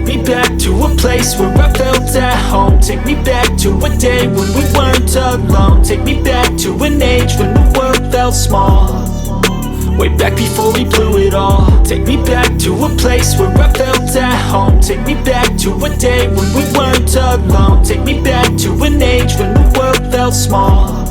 Take me back to a place where I felt at home. Take me back to a day when we weren't alone. Take me back to an age when the world felt small, way back before we blew it all. Take me back to a place where I felt at home. Take me back to a day when we weren't alone. Take me back to an age when the world felt small,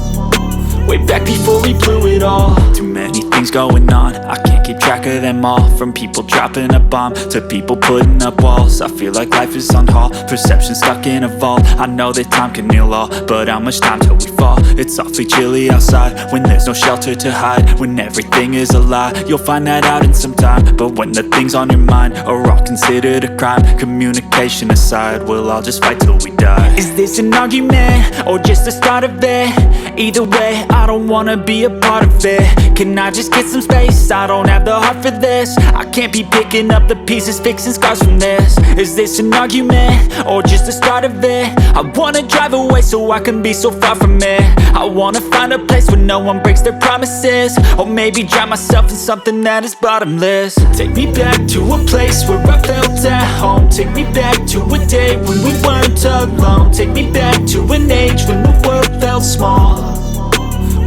way back before we blew it all. Too many things going on, I can't keep track of them all. From people dropping a bomb to people putting up walls. I feel like life is on hold, perception stuck in a vault. I know that time can heal all, but how much time till we fall? It's awfully chilly outside when there's no shelter to hide. When everything is a lie, you'll find that out in some time. But when the things on your mind are all considered a crime, communication aside, we'll all just fight till we die. Is this an argument or just the start of it? Either way, I don't wanna be a part of it. Can I just get some space? I don't have the heart for this. I can't be picking up the pieces, fixing scars from this. Is this an argument or just the start of it? I wanna drive away so I can be so far from it. I wanna find a place where no one breaks their promises, or maybe drown myself in something that is bottomless. Take me back to a place where I felt at home. Take me back to a day when we weren't alone. Take me back to an age when the world felt small,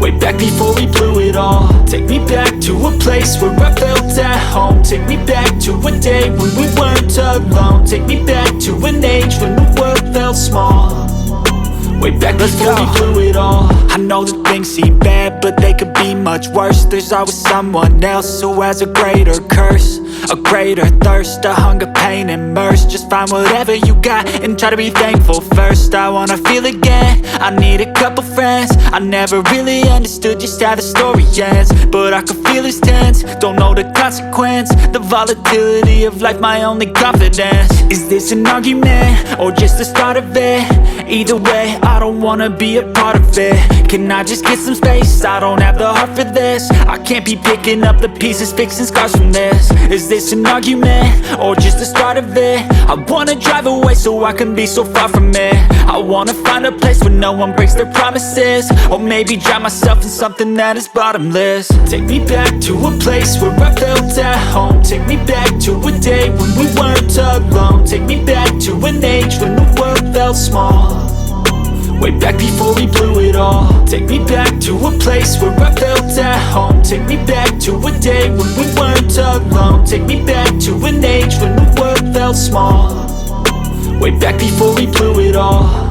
way back before we blew it all. Take me back to a place where I felt at home. Take me back to a day when we weren't alone. Take me back to an age when the world felt small, way back before we blew it all. I know that things seem bad, but they could be much worse. There's always someone else who has a greater curse, a greater thirst, a hunger, pain, and mercy. Just find whatever you got and try to be thankful first. I wanna feel again, I need a couple friends. I never really understood just how the story ends, but I can feel it's tense, don't know the consequence. The volatility of life, my only confidence. Is this an argument or just the start of it? Either way, I don't wanna be a part of it. Can I just get some space? I don't have the heart for this. I can't be picking up the pieces, fixing scars from this. Is this an argument or just the start of it? I wanna drive away so I can be so far from it. I wanna find a place where no one breaks their promises, or maybe drown myself in something that is bottomless. Take me back to a place where I felt at home. Take me back to a day when we weren't alone. Take me back to an age when the world felt small, way back before we blew it all. Take me back to a place where I felt at home. Take me back to a day when we weren't alone. Take me back to an age when the world felt small, way back before we blew it all.